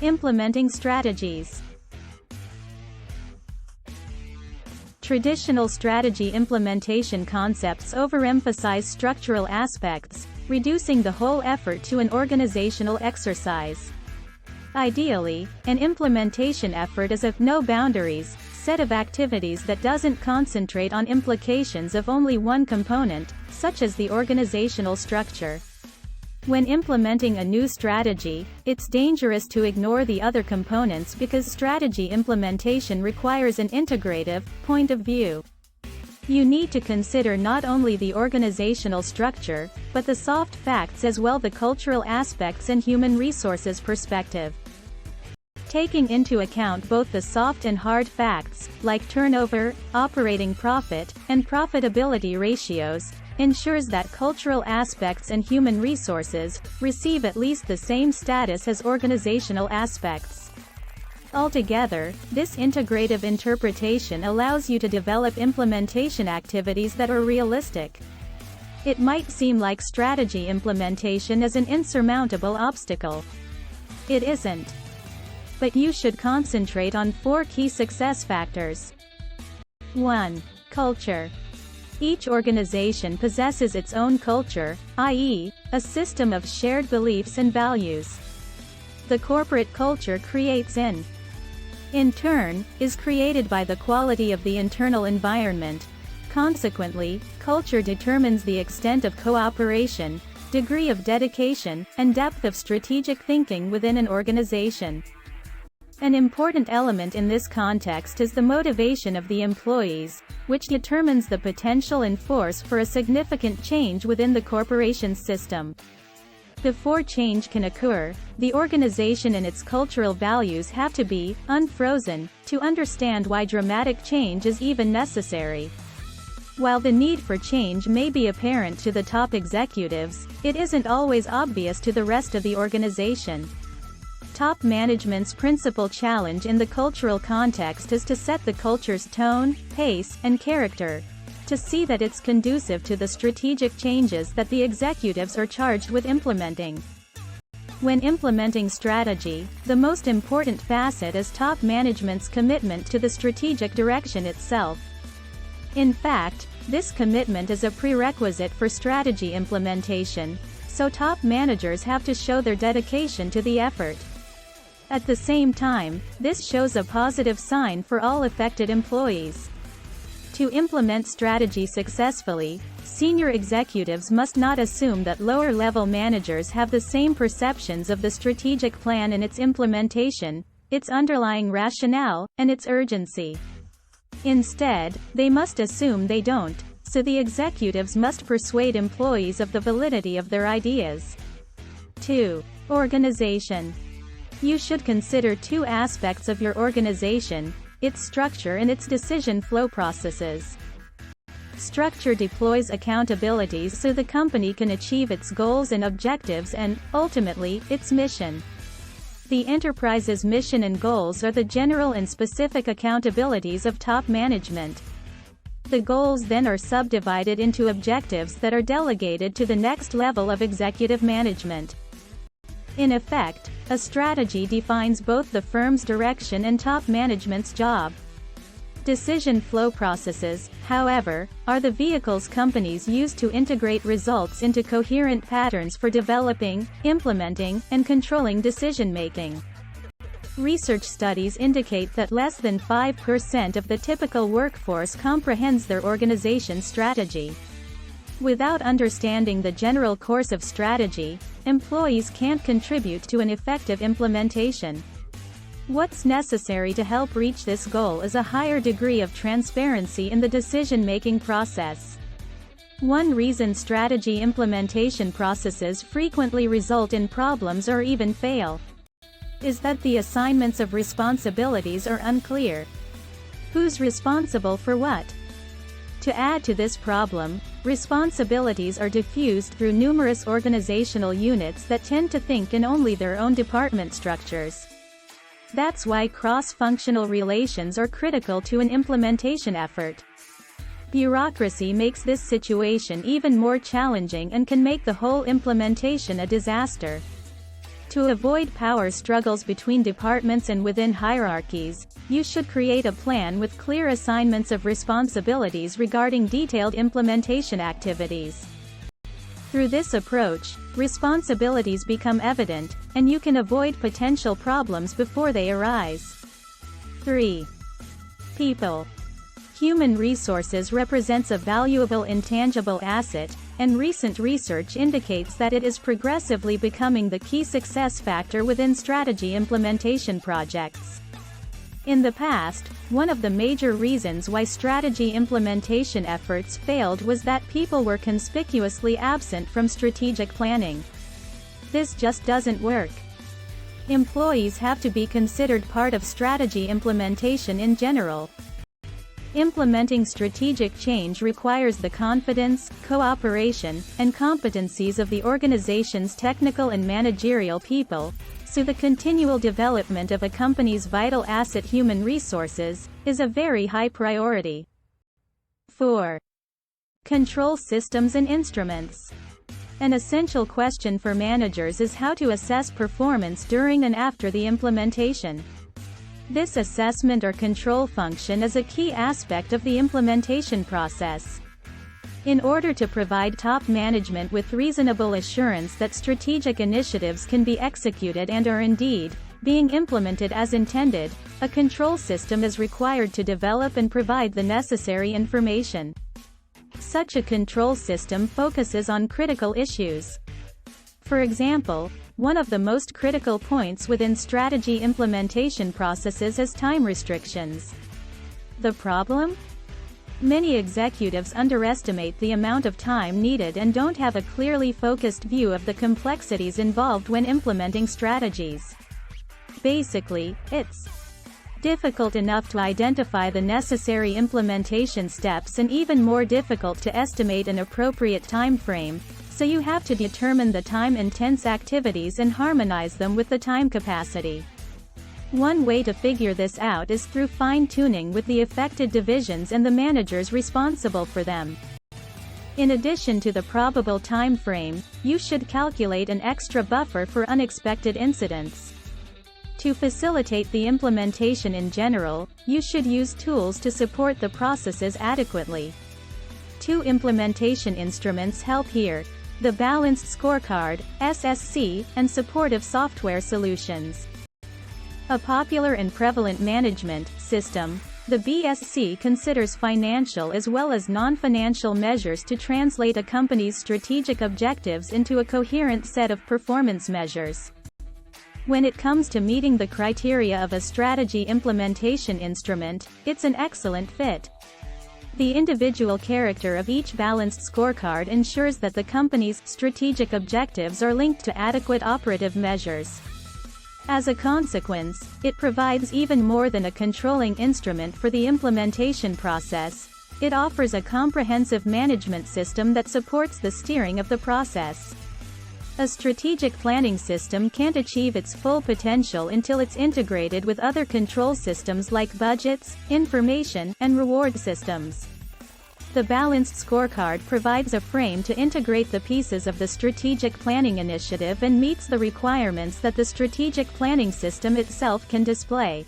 Implementing strategies. Traditional strategy implementation concepts overemphasize structural aspects, reducing the whole effort to an organizational exercise. Ideally, an implementation effort is a no boundaries set of activities that doesn't concentrate on implications of only one component, such as the organizational structure. When implementing a new strategy, it's dangerous to ignore the other components because strategy implementation requires an integrative point of view. You need to consider not only the organizational structure, but the soft facts as well, the cultural aspects and human resources perspective. Taking into account both the soft and hard facts, like turnover, operating profit, and profitability ratios, ensures that cultural aspects and human resources receive at least the same status as organizational aspects. Altogether, this integrative interpretation allows you to develop implementation activities that are realistic. It might seem like strategy implementation is an insurmountable obstacle. It isn't. But you should concentrate on 4 key success factors. 1. Culture. Each organization possesses its own culture, i.e., a system of shared beliefs and values. The corporate culture creates in turn, is created by the quality of the internal environment. Consequently, culture determines the extent of cooperation, degree of dedication, and depth of strategic thinking within an organization. An important element in this context is the motivation of the employees, which determines the potential and force for a significant change within the corporation's system. Before change can occur, the organization and its cultural values have to be unfrozen to understand why dramatic change is even necessary. While the need for change may be apparent to the top executives, it isn't always obvious to the rest of the organization. Top management's principal challenge in the cultural context is to set the culture's tone, pace, and character, to see that it's conducive to the strategic changes that the executives are charged with implementing. When implementing strategy, the most important facet is top management's commitment to the strategic direction itself. In fact, this commitment is a prerequisite for strategy implementation, so top managers have to show their dedication to the effort. At the same time, this shows a positive sign for all affected employees. To implement strategy successfully, senior executives must not assume that lower-level managers have the same perceptions of the strategic plan and its implementation, its underlying rationale, and its urgency. Instead, they must assume they don't, so the executives must persuade employees of the validity of their ideas. 2. Organization. You should consider 2 aspects of your organization: its structure and its decision flow processes. Structure deploys accountabilities so the company can achieve its goals and objectives and, ultimately, its mission. The enterprise's mission and goals are the general and specific accountabilities of top management. The goals then are subdivided into objectives that are delegated to the next level of executive management. In effect, a strategy defines both the firm's direction and top management's job. Decision flow processes, however, are the vehicles companies use to integrate results into coherent patterns for developing, implementing, and controlling decision-making. Research studies indicate that less than 5% of the typical workforce comprehends their organization's strategy. Without understanding the general course of strategy, employees can't contribute to an effective implementation. What's necessary to help reach this goal is a higher degree of transparency in the decision-making process. One reason strategy implementation processes frequently result in problems or even fail is that the assignments of responsibilities are unclear. Who's responsible for what? To add to this problem, responsibilities are diffused through numerous organizational units that tend to think in only their own department structures. That's why cross-functional relations are critical to an implementation effort. Bureaucracy makes this situation even more challenging and can make the whole implementation a disaster. To avoid power struggles between departments and within hierarchies, you should create a plan with clear assignments of responsibilities regarding detailed implementation activities. Through this approach, responsibilities become evident, and you can avoid potential problems before they arise. 3. People. Human resources represents a valuable intangible asset, and recent research indicates that it is progressively becoming the key success factor within strategy implementation projects. In the past, one of the major reasons why strategy implementation efforts failed was that people were conspicuously absent from strategic planning. This just doesn't work. Employees have to be considered part of strategy implementation in general. Implementing strategic change requires the confidence, cooperation, and competencies of the organization's technical and managerial people, so the continual development of a company's vital asset human resources is a very high priority. 4. Control systems and instruments. An essential question for managers is how to assess performance during and after the implementation. This assessment or control function is a key aspect of the implementation process. In order to provide top management with reasonable assurance that strategic initiatives can be executed and are indeed being implemented as intended, a control system is required to develop and provide the necessary information. Such a control system focuses on critical issues. For example, one of the most critical points within strategy implementation processes is time restrictions. The problem? Many executives underestimate the amount of time needed and don't have a clearly focused view of the complexities involved when implementing strategies. Basically, it's difficult enough to identify the necessary implementation steps and even more difficult to estimate an appropriate time frame, so you have to determine the time-intense activities and harmonize them with the time capacity. One way to figure this out is through fine-tuning with the affected divisions and the managers responsible for them. In addition to the probable time frame, you should calculate an extra buffer for unexpected incidents. To facilitate the implementation in general, you should use tools to support the processes adequately. 2 implementation instruments help here: the Balanced Scorecard, SSC, and supportive software solutions. A popular and prevalent management system, the BSC considers financial as well as non-financial measures to translate a company's strategic objectives into a coherent set of performance measures. When it comes to meeting the criteria of a strategy implementation instrument, it's an excellent fit. The individual character of each balanced scorecard ensures that the company's strategic objectives are linked to adequate operative measures. As a consequence, it provides even more than a controlling instrument for the implementation process. It offers a comprehensive management system that supports the steering of the process. A strategic planning system can't achieve its full potential until it's integrated with other control systems like budgets, information, and reward systems. The Balanced Scorecard provides a frame to integrate the pieces of the strategic planning initiative and meets the requirements that the strategic planning system itself can display.